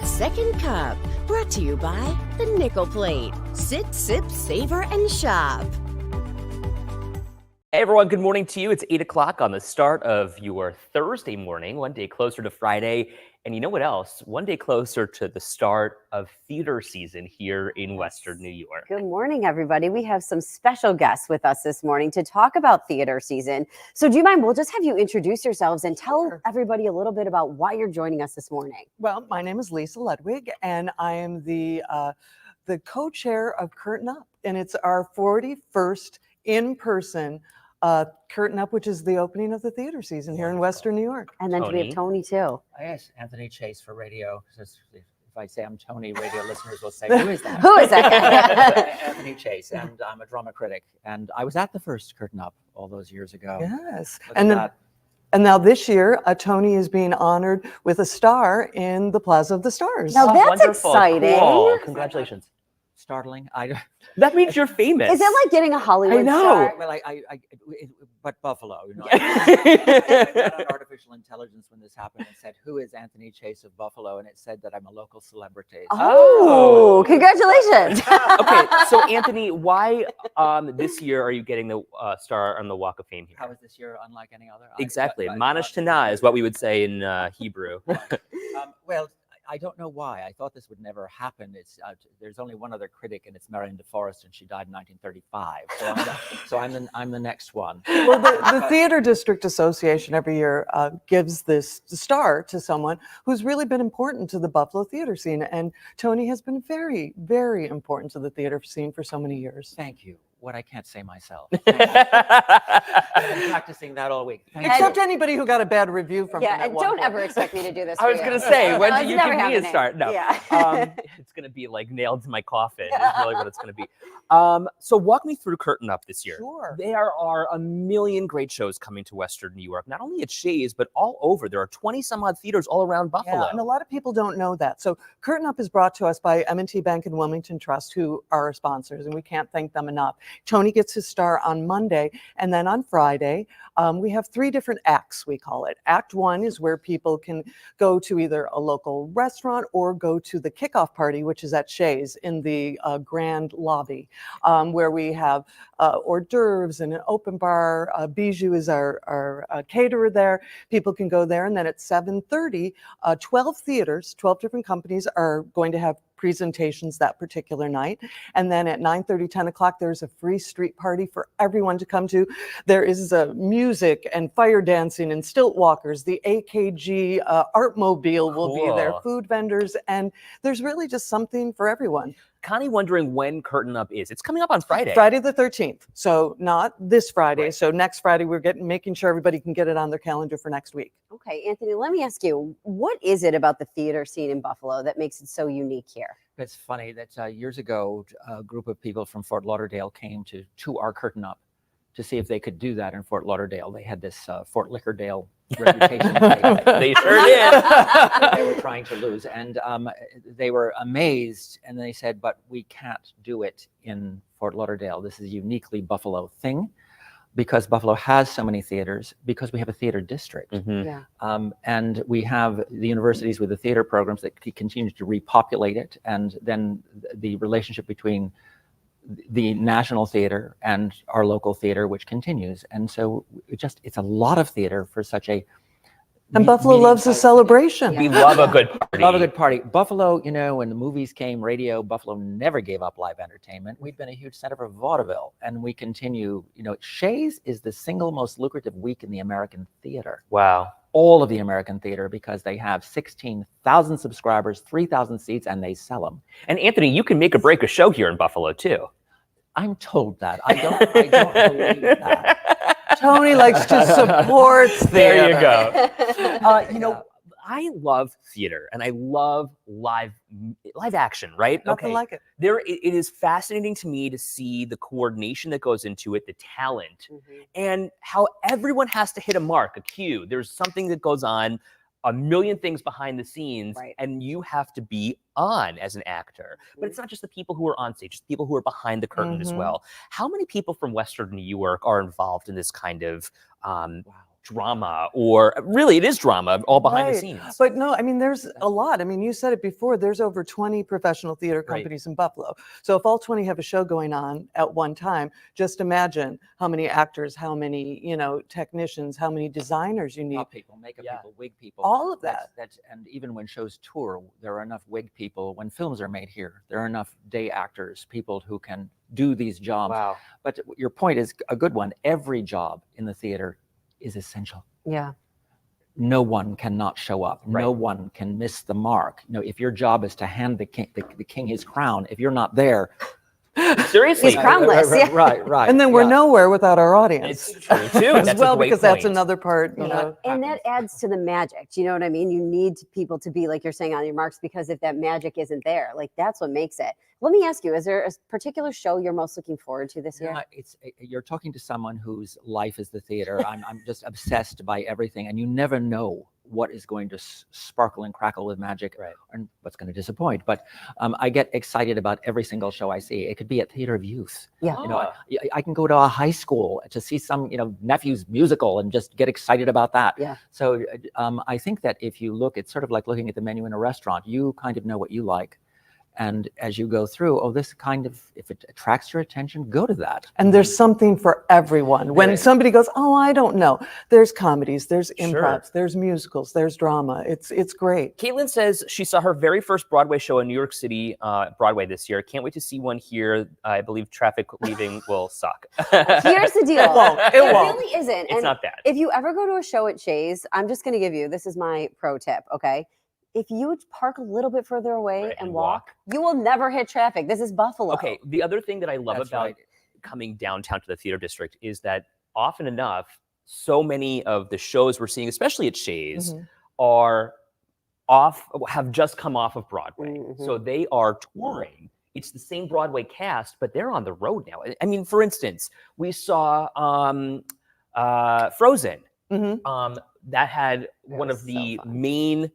Second Cup, brought to you by the Nickel Plate. Sit, sip, savor, and shop. Hey everyone, good morning to you. It's 8 o'clock on the start of your Thursday morning, one day closer to Friday. And you know what else? One day closer to the start of theater season here in Western New York. Good morning, everybody. We have some special guests with us this morning to talk about theater season. So do you mind, we'll just have you introduce yourselves and tell everybody a little bit about why you're joining us this morning. Well, my name is Lisa Ludwig, and I am the co-chair of Curtain Up, and it's our 41st in-person Curtain Up, which is the opening of the theater season here in Western New York. And then we have Tony too. Yes, Anthony Chase for radio. If I say I'm Tony, radio listeners will say, who is that? Who is that guy? Anthony Chase, and I'm a drama critic. And I was at the first Curtain Up all those years ago. Yes. And now this year, Tony is being honored with a star in the Plaza of the Stars. Now that's Wonderful. exciting. Cool. Congratulations. Startling. That means you're famous. Is it like getting a Hollywood I know. star? Well, but Buffalo, you know. I got on artificial intelligence when this happened and said, who is Anthony Chase of Buffalo? And it said that I'm a local celebrity. Oh, congratulations. Okay, so Anthony, why this year are you getting the star on the Walk of Fame here? How is this year unlike any other? Exactly. Manish Tana is what we would say in Hebrew. Well, I don't know why. I thought this would never happen. It's there's only one other critic, and it's Marion DeForest, and she died in 1935. So I'm the next one. Well, the Theater District Association every year gives this star to someone who's really been important to the Buffalo theater scene, and Tony has been very, very important to the theater scene for so many years. Thank you. What I can't say myself. I've been practicing that all week. Except anybody who got a bad review from Yeah, him at and one don't point. ever expect me to do this. I was going to say, when do you give me a happening. start? No. Yeah. It's going to be like nailed to my coffin is really what it's going to be. So walk me through Curtain Up this year. Sure. There are a million great shows coming to Western New York, not only at Shays, but all over. There are 20 some odd theaters all around Buffalo. Yeah, and a lot of people don't know that. So Curtain Up is brought to us by M&T Bank and Wilmington Trust, who are our sponsors, and we can't thank them enough. Tony gets his star on Monday, and then on Friday, we have 3 different acts, we call it. Act 1 is where people can go to either a local restaurant or go to the kickoff party, which is at Shays in the grand lobby, where we have hors d'oeuvres and an open bar. Bijou is our caterer there. People can go there, and then at 7:30, 12 theaters, 12 different companies are going to have presentations that particular night. And then at 9:30, 10 o'clock, there's a free street party for everyone to come to. There is music and fire dancing and stilt walkers. The AKG Artmobile will be there, food vendors, and there's really just something for everyone. Connie wondering when Curtain Up is. It's coming up on Friday. Friday the 13th. So not this Friday. Right. So next Friday, we're making sure everybody can get it on their calendar for next week. Okay, Anthony, let me ask you, what is it about the theater scene in Buffalo that makes it so unique here? It's funny that years ago, a group of people from Fort Lauderdale came to our Curtain Up to see if they could do that in Fort Lauderdale. They had this Fort Lickerdale reputation. They sure did. They were trying to lose. And they were amazed. And they said, but we can't do it in Fort Lauderdale. This is a uniquely Buffalo thing because Buffalo has so many theaters, because we have a theater district. Mm-hmm. Yeah. And we have the universities with the theater programs that continue to repopulate it. And then the relationship between the National Theater and our local theater, which continues. And so it's a lot of theater for such a... And Buffalo loves a celebration. We love a good party. Love a good party. Buffalo, you know, when the movies came, radio, Buffalo never gave up live entertainment. We've been a huge center for vaudeville, and we continue. You know, Shays is the single most lucrative week in the American theater. Wow. All of the American theater, because they have 16,000 subscribers, 3,000 seats, and they sell them. And Anthony, you can make or break a show here in Buffalo, too. I'm told that. I don't believe that. Tony likes to support theater. There you go. You know, I love theater and I love live action, right? Nothing like it. It is fascinating to me to see the coordination that goes into it, the talent, and how everyone has to hit a mark, a cue. There's something that goes on a million things behind the scenes, Right. and you have to be on as an actor. But it's not just the people who are on stage, it's people who are behind the curtain as Mhm. well. How many people from Western New York are involved in this kind of drama, or really it is drama all behind the Right. scenes? But no, I mean, there's a lot. I mean, you said it before, there's over 20 professional theater Right. companies in Buffalo. So if all 20 have a show going on at one time, just imagine how many actors, how many, technicians, how many designers you need. Prop people, makeup Yeah. people, wig people. All of that. That's and even when shows tour, there are enough wig people. When films are made here, there are enough day actors, people who can do these jobs. Wow. But your point is a good one. Every job in the theater is essential. Yeah. No one cannot show up. Right. No one can miss the mark. If your job is to hand the king his crown, if you're not there, Seriously. He's crownless, yeah. Right. And then we're yeah. nowhere without our audience. It's true too. As That's a well, great because that's point. another part, And that adds to the magic. Do you know what I mean? You need people to be, like you're saying, on your marks, because if that magic isn't there, like that's what makes it. Let me ask you, is there a particular show you're most looking forward to this year? You're talking to someone whose life is the theater. I'm just obsessed by everything, and you never know what is going to sparkle and crackle with magic, Right. and what's going to disappoint. But I get excited about every single show I see. It could be at Theater of Youth. Yeah. I can go to a high school to see some nephew's musical and just get excited about that. Yeah. So I think that if you look, it's sort of like looking at the menu in a restaurant. You kind of know what you like. And as you go through, this kind of, if it attracts your attention, go to that. And there's something for everyone. When somebody goes, oh, I don't know, there's comedies, there's improvs, there's musicals, there's drama. It's great. Caitlin says she saw her very first Broadway show in New York City, Broadway this year. Can't wait to see one here. I believe traffic leaving will suck. Here's the deal. It won't. It won't. really isn't. It's And not bad. if you ever go to a show at Shays, I'm just going to give you, this is my pro tip, okay? If you would park a little bit further away Right, and and walk, you will never hit traffic. This is Buffalo. Okay, the other thing that I love That's about right. coming downtown to the theater district is that often enough, so many of the shows we're seeing, especially at Shays, have just come off of Broadway. So they are touring. It's the same Broadway cast, but they're on the road now. I mean, for instance, we saw Frozen. That had one of was the so fun. main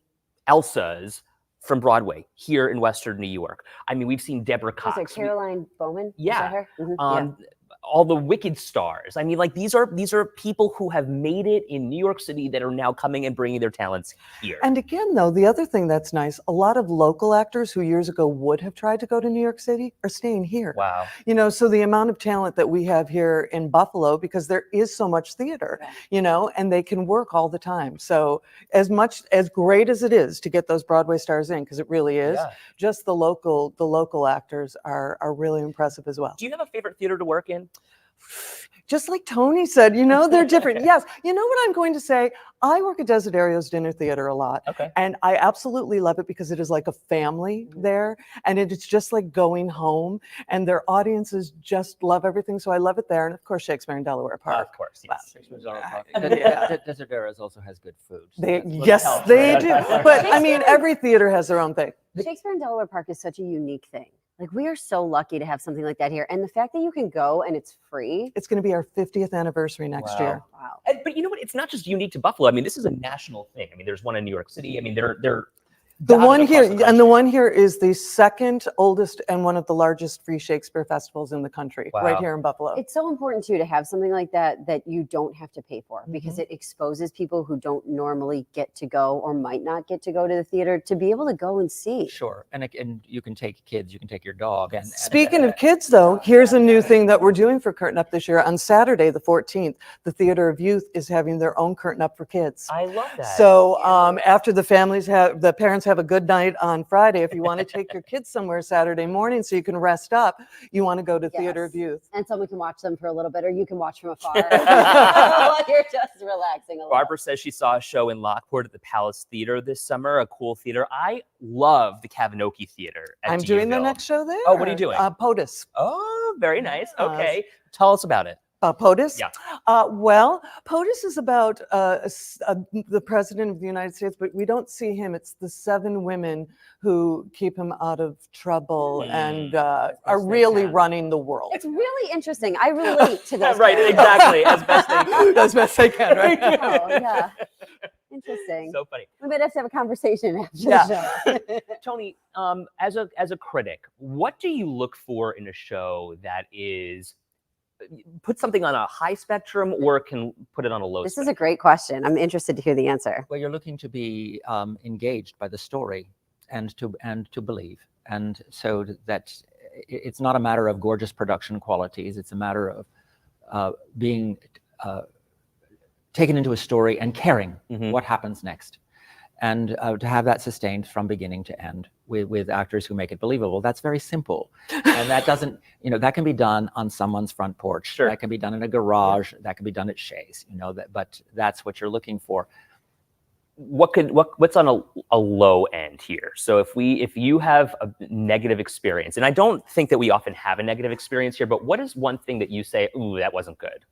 Elsas from Broadway here in Western New York. I mean, we've seen Deborah Was Cox. it Caroline Bowman? Is Yeah. that her? Mhm. All the Wicked stars. I mean, like these are people who have made it in New York City that are now coming and bringing their talents here. And again, though, the other thing that's nice, a lot of local actors who years ago would have tried to go to New York City are staying here. Wow. So the amount of talent that we have here in Buffalo, because there is so much theater, and they can work all the time. So as great as it is to get those Broadway stars in, because it really is, just the local actors are really impressive as well. Do you have a favorite theater to work in? Just like Tony said, they're different. Yes. You know what I'm going to say? I work at Desiderio's Dinner Theater a lot. Okay. And I absolutely love it because it is like a family there. And it's just like going home. And their audiences just love everything. So I love it there. And of course, Shakespeare in Delaware Park. Of course, Wow. yes. Desidero's also has good food. So They, that's what yes, helps, they right? do. But I mean, every theater has their own thing. Shakespeare in Delaware Park is such a unique thing. Like, we are so lucky to have something like that here. And the fact that you can go and it's free. It's going to be our 50th anniversary next year. Wow. But you know what? It's not just unique to Buffalo. I mean, this is a national thing. I mean, there's one in New York City. I mean, they're The dotted one across here, the and the country. one here is the second oldest and one of the largest free Shakespeare festivals in the country, right Wow. here in Buffalo. It's so important too to have something like that you don't have to pay for, because it exposes people who don't normally get to go or might not get to go to the theater to be able to go and see. Sure, and you can take kids, you can take your dog. And Speaking of kids, though, here's a new thing that we're doing for Curtain Up this year. On Saturday, the 14th, the Theater of Youth is having their own Curtain Up for kids. I love that. So after the parents have a good night on Friday, if you want to take your kids somewhere Saturday morning so you can rest up, you want to go to Theater of Yes. Youth. And someone can watch them for a little bit, or you can watch from afar while you're just relaxing a little. Barbara says she saw a show in Lockport at the Palace Theater this summer, a cool theater. I love the Cavanoki Theater at I'm doing the Deerville. next show there. Oh, what are you doing? POTUS. Oh, very nice. Yes. Okay. Tell us about it. POTUS? Yeah. Well, POTUS is about the president of the United States, but we don't see him. It's the 7 women who keep him out of trouble and are they really can. running the world. It's really interesting. I relate to those. Right, characters. exactly. As best they can. As best they can, right? Oh, yeah. Interesting. So funny. We might have to have a conversation after Yeah. the show. Tony, as a critic, what do you look for in a show that is put something on a high spectrum or can put it on a low This is spectrum? a great question. I'm interested to hear the answer. Well, you're looking to be engaged by the story and to believe, and so that it's not a matter of gorgeous production qualities. It's a matter of being taken into a story and caring what happens next, and to have that sustained from beginning to end with actors who make it believable. That's very simple, and that doesn't, that can be done on someone's front porch. Sure. That can be done in a garage. That can be done at Shays. But that's what you're looking for. What's on a low end here? So if you have a negative experience, and I don't think that we often have a negative experience here, but what is one thing that you say, ooh, that wasn't good?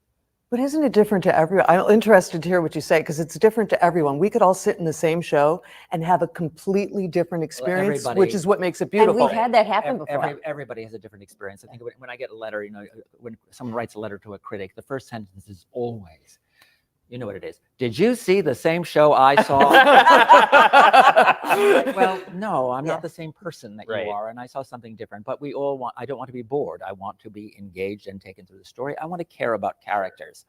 But isn't it different to everyone? I'm interested to hear what you say, because it's different to everyone. We could all sit in the same show and have a completely different experience, which everybody- is what makes it And beautiful. we've had that happen before. Everybody has a different experience. I think when I get a letter, when someone writes a letter to a critic, the first sentence is always, you know what it is. Did you see the same show I saw? Well, no, I'm not the same person that Right. you are, and I saw something different. But we all want. I don't want to be bored. I want to be engaged and taken through the story. I want to care about characters,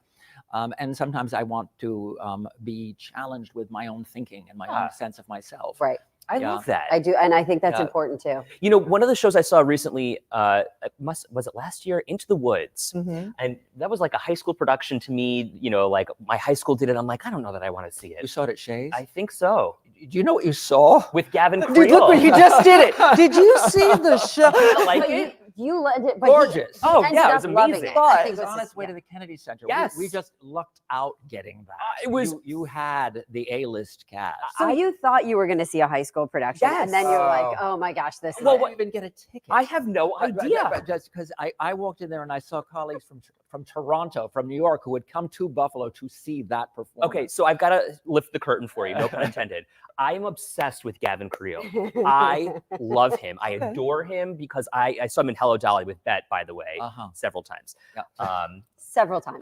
and sometimes I want to be challenged with my own thinking and my own sense of myself. Right. I Yeah. love that. I do. And I think that's Yeah. important too. One of the shows I saw recently, was it last year? Into the Woods. Mhm. And that was like a high school production to me, like my high school did it. I'm like, I don't know that I want to see You it. saw it at Shays? I think so. Do you know what you saw? With Gavin Dude, Creel. look what he just did it. Did you see the show? I like But it. you loved it. But Gorgeous. Oh, ended yeah, it was up loving amazing. it. But I It think was was on just- its way to the Kennedy Center. Yes. We just lucked out getting that. It was- you had the A-list cast. So you thought you were going to see a high school production, and then Yes. you're like, "Oh my gosh, this is Well, it." what even get a ticket? I have no idea. But just because I walked in there and I saw colleagues from Toronto, from New York, who had come to Buffalo to see that performance. Okay, so I've got to lift the curtain for you, no pun intended. I am obsessed with Gavin Creel. I love him. I adore him because I saw him in Hello Dolly with Bet, by the way, several times. Yeah. Several times.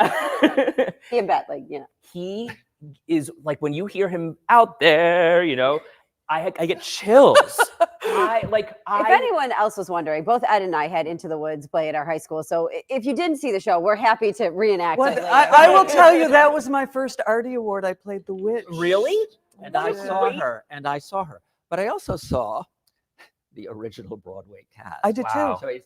He and Bet, He is like, when you hear him out there, I get chills. If anyone else was wondering, both Ed and I had Into the Woods play at our high school. So if you didn't see the show, we're happy to reenact Well, it. later. I will tell you, that was my first Artie Award. I played the witch. Really? And I That's saw great. her, but I also saw the original Broadway cast. I did Wow. too. So it's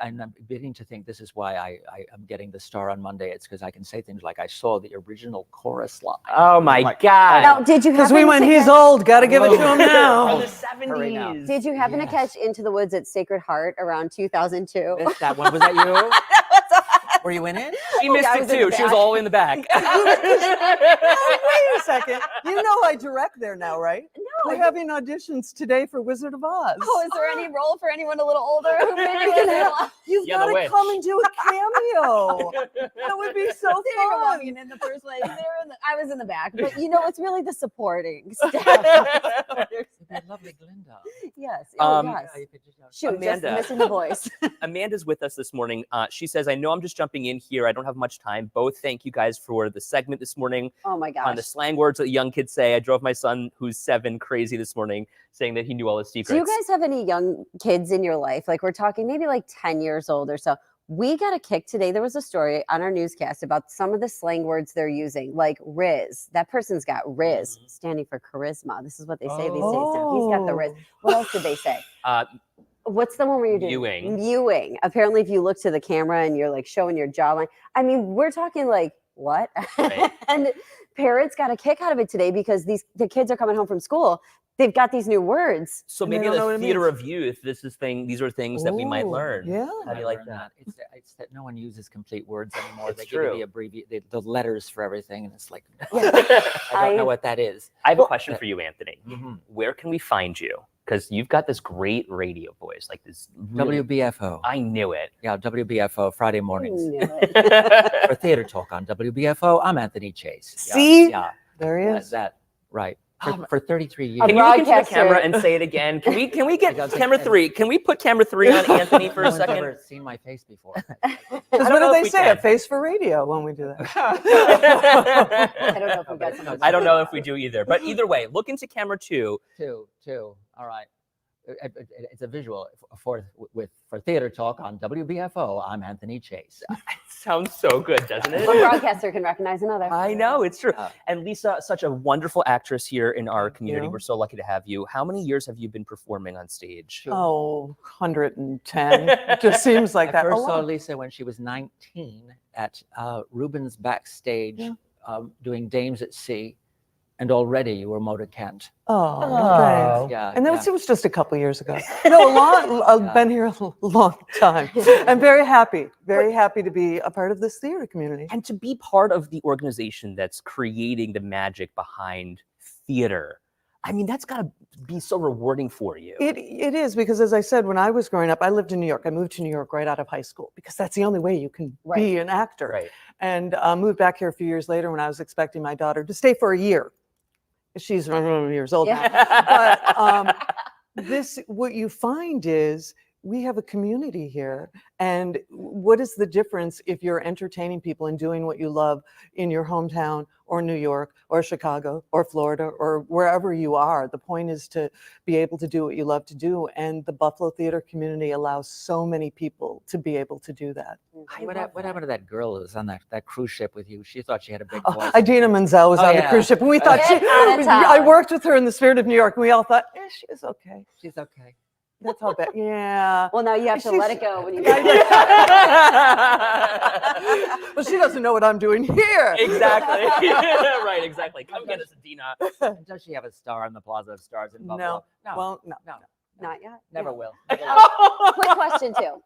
I'm beginning to think this is why I am getting the star on Monday. It's because I can say things like, I saw the original chorus line. Oh my Like, God. Now, did you Because happen we went, to he's catch- old, got to give it to him From now. the Hurry now. 70s. Did you happen to catch Into the Woods at Sacred Heart around 2002? Missed that one. Was that you? Were you in it? She missed I it was in the too. She was back. all in the back. Wait a second. You know I direct there now, right? No. We're having auditions today for Wizard of Oz. Oh, is there any role for anyone a little older who maybe We can wasn't have- alive? You've Yeah, got the to witch. come and do a cameo. That would be so There you go, fun. Megan, in the first place. I was in the back, but it's really the supporting staff. That lovely Glinda. Yes. Um, yes. Yeah, you could just- Shoot, Amanda. just missing the voice. Amanda's with us this morning. She says, I know I'm just jumping in here. I don't have much time. Both thank you guys for the segment this morning Oh my on the gosh. slang words that young kids say. I drove my son, who's 7, crazy this morning, saying that he knew all his secrets. Do you guys have any young kids in your life? Like we're talking maybe like 10 years old or so. We got a kick today. There was a story on our newscast about some of the slang words they're using, like Riz. That person's got Riz, standing for charisma. This is what they say these days now. He's got the Riz. What else did they say? What's the one where you're doing? Mewing. Mewing. Apparently, if you look to the camera and you're like showing your jawline, I mean, we're talking like, what? Right. And parents got a kick out of it today because the kids are coming home from school. They've got these new words. So And they maybe don't know what the it theater means. of youth, these are things that we might Ooh, learn. Yeah. How do you like that? It's that no one uses complete words anymore. It's they true. give you the letters for everything, and it's like, Yeah. I don't know what that is. I have a question for you, Anthony. Mhm. Where can we find you? Because you've got this great radio voice, like this. Really, WBFO. I knew it. Yeah, WBFO Friday mornings. Knew it. For Theater Talk on WBFO, I'm Anthony Chase. Yeah, See? Yeah, There he is. that right. for 33 years. A Can you look into the broadcaster. camera and say it again? Can we get I don't think camera that- 3? Can we put camera 3 on Anthony for a No one's second? ever seen my face before. Because don't what know do if they we say? can. A face for radio when we do that. I don't know if we got some of I don't know if we do either. But either way, look into camera 2. Two. All right. It's a visual for Theater Talk on WBFO. I'm Anthony Chase. Sounds so good, doesn't it? One broadcaster can recognize another. I know, it's true. Uh, And Lisa, such a wonderful actress here in our Thank community. you. We're so lucky to have you. How many years have you been performing on stage? Oh, 110. It just seems like I that. first Oh, saw wow. Lisa when she was 19 at Rubens backstage Yeah. doing Dames at Sea, and already you were Mona Kent. Oh, Oh. thanks. Yeah, And yeah. it was just a couple years ago. No, I've been here a long time. I'm very happy to be a part of this theater community. And to be part of the organization that's creating the magic behind theater, I mean, that's got to be so rewarding for you. It is, because as I said, when I was growing up, I lived in New York. I moved to New York right out of high school because that's the only way you can be an actor. Right. And moved back here a few years later when I was expecting my daughter to stay for a year. She's years old now. But what you find is we have a community here. And what is the difference if you're entertaining people and doing what you love in your hometown or New York or Chicago or Florida or wherever you are? The point is to be able to do what you love to do. And the Buffalo theater community allows so many people to be able to do that. What happened to that girl who was on that cruise ship with you? She thought she had a big Oh, voice. Idina Menzel was Oh, on the yeah. cruise ship, and we thought Get out of town. I worked with her in the Spirit of New York, and we all thought, she's okay. She's okay. That's how bad. Yeah. Well, now you have to She's- let it go when you Well, she doesn't know what I'm doing here. Exactly. Right, exactly. Come get us, Adina. Does she have a star on the Plaza of Stars in Buffalo? No. Well, no. no. Not yet. Never Yeah. will. Quick question too.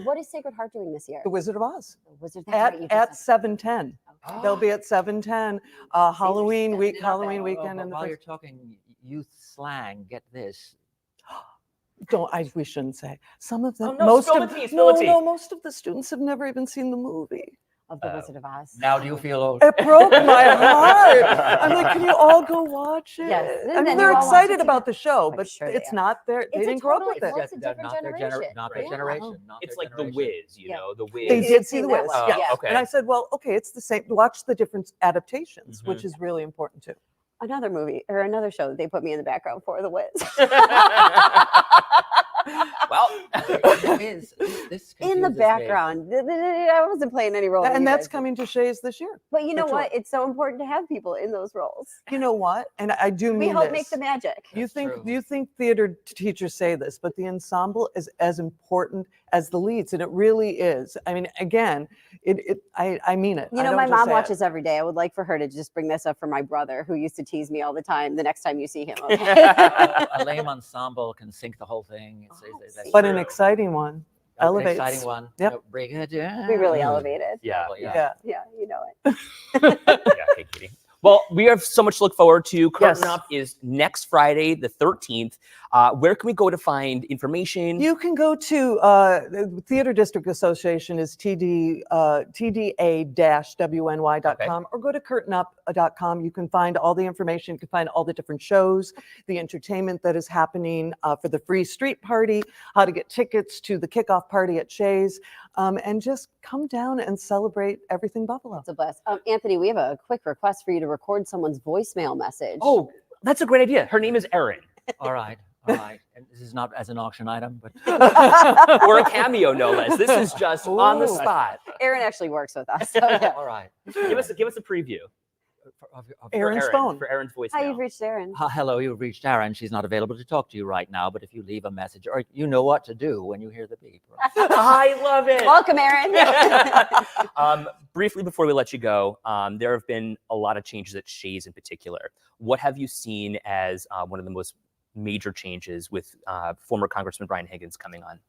What is Sacred Heart doing this year? The Wizard of Oz Wizard that's right, you at just said. 7:10. They'll be at 7:10. Halloween week, stepping it up Halloween there. weekend, and While you're talking youth slang, get this. we shouldn't say. Some of them, Oh, no, most spill of the tea, spill the tea. no, most of the students have never even seen the movie. Of the Wizard of Oz. Now do you feel old? It broke my heart. I'm like, can you all go watch it? Yes, and I then mean, you they're all watch excited it about the show, I'm but sure they it's are. not their. They It's a didn't grow up totally- with it. well, it's a different generation. Not their Right. generation. Not It's their like The generation. Wiz, you Yeah. know, The Wiz. They You did did see see the that Wiz. one. Oh, Yeah. Yeah. okay. And I said, well, okay, it's the same. Watch the different adaptations, Mhm. which is really important too. Another movie or another show that they put me in the background for, The Wiz. Well, There is. This In the confuses me. background. I wasn't playing any role. in And you that's guys. coming to Shays this year. But you know That's what? right. It's so important to have people in those roles. You know what? And I do We mean help this. make the magic. You That's think true. you think theater teachers say this, but the ensemble is as important as the leads, and it really is. I mean, again, I mean it. You I know, don't my just mom say it. watches every day. I would like for her to just bring this up for my brother, who used to tease me all the time. The next time you see him, okay? A lame ensemble can sink the whole thing. That's But an true. exciting one. An elevates. exciting one. Yep. Bring it down. we really elevated. yeah. Yeah. Yeah, you know it. Yeah, okay, Katie. Well, we have so much to look forward to. Curtain Yes. Up is next Friday, the 13th. Where can we go to find information? You can go to the Theater District Association is tda-wny.com or go to curtainup.com. You can find all the information. You can find all the different shows, the entertainment that is happening for the free street party, how to get tickets to the kickoff party at Shays, and just come down and celebrate everything Buffalo. It's a bless. Anthony, we have a quick request for you to record someone's voicemail message. Oh, that's a great idea. Her name is Erin. All right. All right. And this is not as an auction item, but Or a cameo, no less. This is just on the Ooh. spot. Aaron actually works with us. So yeah. all right. Give us a preview. Aaron's Erin, phone. For Erin's voicemail. Hi, you've reached Aaron. Hello, you've reached Aaron. She's not available to talk to you right now, but if you leave a message, or you know what to do when you hear the beep. I love it. Welcome, Aaron. Briefly before we let you go, there have been a lot of changes at Shays in particular. What have you seen as one of the most major changes with former Congressman Brian Higgins coming on?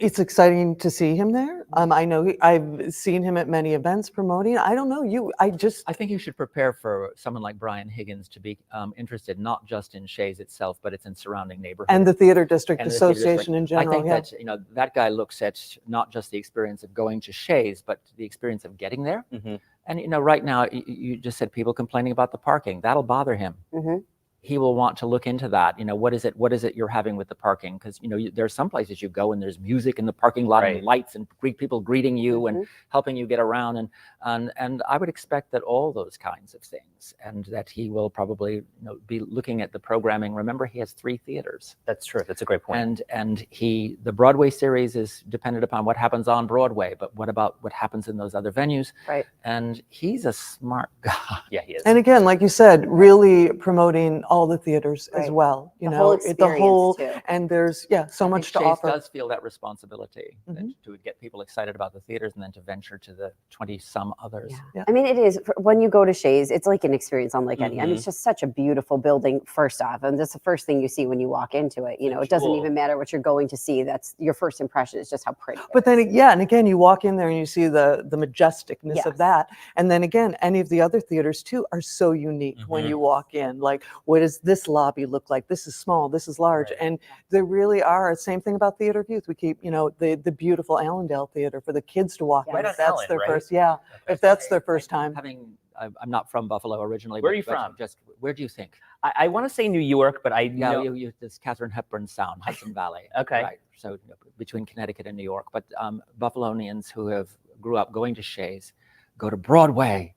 It's exciting to see him there. I know I've seen him at many events promoting. I don't know I think you should prepare for someone like Brian Higgins to be interested not just in Shays itself, but it's in surrounding neighborhoods. and the Theater District And the theater Association in general. I think yeah. that that guy looks at not just the experience of going to Shays, but the experience of getting there. Mhm. And right now, you just said people complaining about the parking. That'll bother him. Mhm. He will want to look into that. What is it you're having with the parking? Because there are some places you go and there's music in the parking lot Right. and lights and people greeting you and helping you get around, and I would expect that all those kinds of things, and that he will probably be looking at the programming. Remember, he has 3 theaters. That's true. That's a great point. And the Broadway series is dependent upon what happens on Broadway, but what about what happens in those other venues? Right. And he's a smart guy. Yeah, he is. And again, like you said, really promoting all the theaters as Right. well. The whole experience too. and there's so much to Chase offer. does feel that responsibility to get people excited about the theaters and then to venture to the 20-some others. Yeah. I mean, it is when you go to Shays, it's like an experience unlike any. I mean, Mhm. it's just such a beautiful building, first off. And that's the first thing you see when you walk into it. It doesn't Cool. even matter what you're going to see. That's your first impression is just how pretty. But then, and again, you walk in there and you see the majesticness Yes. of that. And then again, any of the other theaters too are so unique when Mhm. you walk in. Like, what does this lobby look like? This is small, this is large. Right. And there really are, same thing about Theater of Youth. We keep, the beautiful Allendale Theater for the kids to walk in. Right on If that's Allen, their right? first, if that's their first time. I'm not from Buffalo originally. Where are but- you but from? Just where do you think? I want to say New York, but I Yeah, know. this Catherine Hepburn sound, Hudson Valley. Okay. Right. So between Connecticut and New York, but Buffalonians who grew up going to Shays go to Broadway,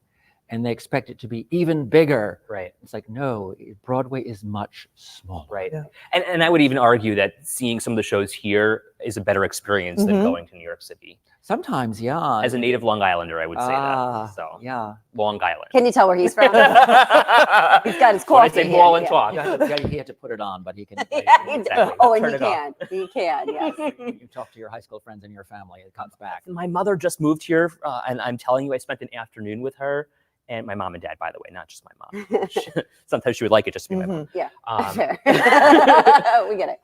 and they expect it to be even bigger. Right. It's like, no, Broadway is much smaller. Right. Yeah. And I would even argue that seeing some of the shows here is a better experience than Mhm. going to New York City. Sometimes, yeah. As a native Long Islander, I would say Ah, that. So yeah. Long Island. Can you tell where he's from? He's got his When I coffee say here, ball and yeah. talk. He had to put it on, but he can. Yeah, he Exactly. does. Oh, and Turn he it off. can. He can, yes. You talk to your high school friends and your family, it comes back. My mother just moved here, and I'm telling you, I spent an afternoon with her. And my mom and dad, by the way, not just my mom. Sometimes she would like it just to be my mom. Yeah. Um, Fair. We get it.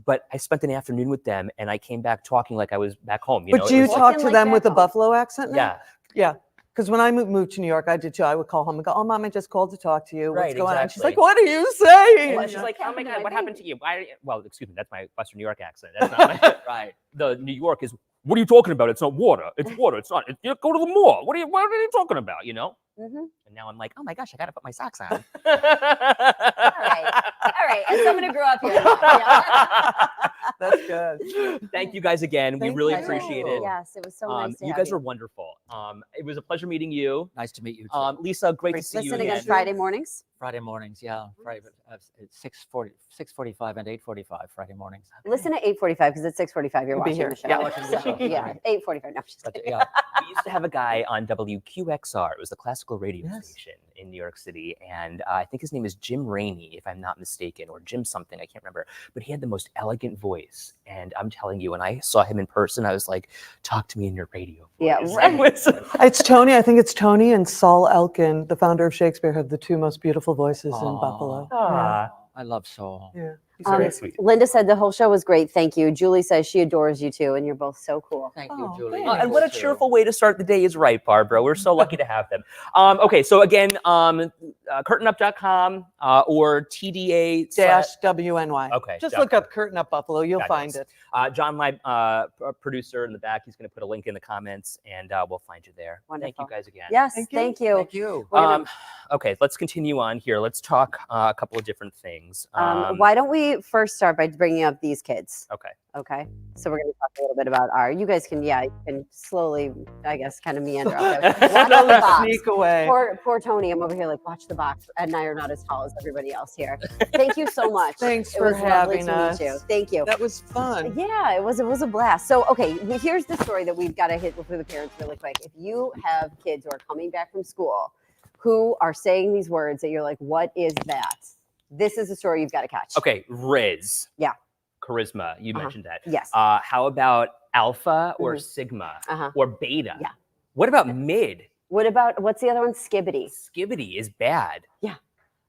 But I spent an afternoon with them, and I came back talking like I was back home. But it do you was- Walk talk in to like them with a back home. Buffalo accent now? Yeah. Yeah. Because when I moved to New York, I did too. I would call home and go, "Oh, Mom, I just called to talk to you. What's Right, going on?" She's exactly. like, "What are you saying?" And she's like, "Oh my God, what happened to you?" Well, excuse me, that's my Western New York accent. That's not my, Right. the New York is. What are you talking about? It's not water. It's water. It's not. You go to the mall. What are you talking about? Mhm. And now I'm like, oh my gosh, I gotta put my socks on. All right. All right. As someone who grew up here. Yeah. That's good. Thank you guys again. We Thank really you. appreciate it. Yes, it was so nice to You have guys you. were wonderful. It was a pleasure meeting you. Nice to meet you. Too. Lisa, great to see you Listen again. again Friday mornings. Friday mornings, yeah. Friday, 6:45 and 8:45 Friday mornings. Listen at 8:45 because at 6:45 you're You'll be watching here. the show. Yeah, watching the show. Yeah, 8:45. No, I'm just But kidding. yeah, We used to have a guy on WQXR. It was the classical radio Yes. station in New York City. And I think his name is Jim Rainey, if I'm not mistaken, or Jim something. I can't remember. But he had the most elegant voice. And I'm telling you, when I saw him in person, I was like, talk to me in your radio voice. Yeah, I was- It's Tony. I think it's Tony and Saul Elkin, the founder of Shakespeare, have the 2 most beautiful voices in Aw. Buffalo. Yeah. Aw, I love Saul. Yeah. He's Um, very great. sweet. Linda said the whole show was great. Thank you. Julie says she adores you too, and you're both so cool. Thank you, Oh, Julie. thanks. And what a Too. cheerful way to start the day is right, Barbara. We're so lucky to have them. Okay, so again, curtainup.com or TDA Dash WNY. Okay, Just dot look up Curtain Up Buffalo. You'll find Fabulous. it. John, my producer in the back, he's going to put a link in the comments, and we'll find you there. Thank Wonderful. you guys again. Yes, Thank you. thank you. Thank you. We're gonna- Okay, let's continue on here. Let's talk a couple of different things. Why don't we first start by bringing up these kids? Okay. Okay. So we're going to talk a little bit about you guys can, you can slowly, I guess, kind of meander up there. Watch the Slowly box. sneak away. Poor Tony. I'm over here like, watch the box. Ed and I are not as tall as everybody else here. Thank you so much. Thanks It for was lovely having to us. meet you. Thank you. That was fun. Yeah, it was a blast. So, okay, here's the story that we've got to hit for the parents really quick. If you have kids who are coming back from school who are saying these words that you're like, what is that? This is the story you've got to catch. Okay, Riz. Yeah. Charisma. You Uh-huh. mentioned that. Yes. How about alpha or Mhm. sigma Uh-huh. or beta? Yeah. What about mid? What's the other one? Skibbity. Skibbity is bad. Yeah.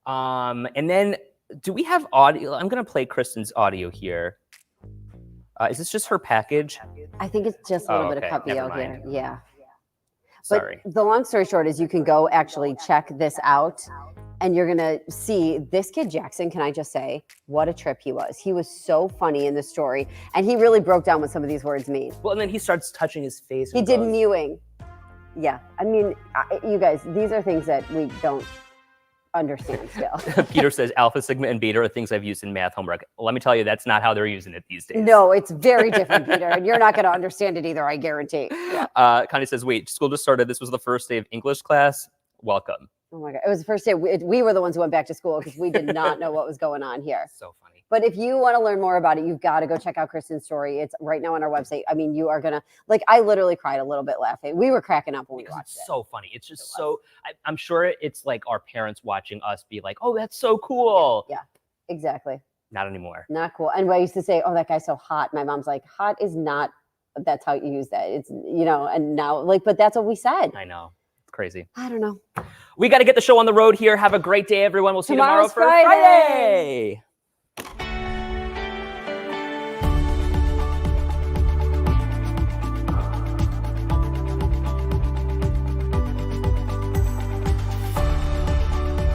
And then do we have audio? I'm going to play Kristen's audio here. Is this just her package? I think it's just a little Oh, bit okay, of copy never out here. mind. Yeah. Sorry. But the long story short is you can go actually check this out and you're going to see this kid, Jackson. Can I just say what a trip he was? He was so funny in the story. And he really broke down what some of these words mean. Well, and then he starts touching his face. He and did goes, mewing. Yeah. I mean, you guys, these are things that we don't understand still. Peter says alpha, sigma, and beta are things I've used in math homework. Let me tell you, that's not how they're using it these days. No, it's very different, Peter, and you're not going to understand it either, I guarantee. Yeah. Connie says, wait, school just started. This was the first day of English class. Welcome. Oh my God. It was the first day. We were the ones who went back to school because we did not know what was going on here. So funny. But if you want to learn more about it, you've got to go check out Kristen's story. It's right now on our website. I mean, you are going to, like, I literally cried a little bit laughing. We were cracking up when we Because watched it's it. so funny. It's just so, I'm sure it's like our parents watching us be like, oh, that's so cool. Yeah, exactly. Not anymore. Not cool. And I used to say, oh, that guy's so hot. My mom's like, hot is not, that's how you use that. It's, you know, and now, like, but that's what we said. I know. It's crazy. I don't know. We got to get the show on the road here. Have a great day, everyone. We'll see you tomorrow Tomorrow's for Friday.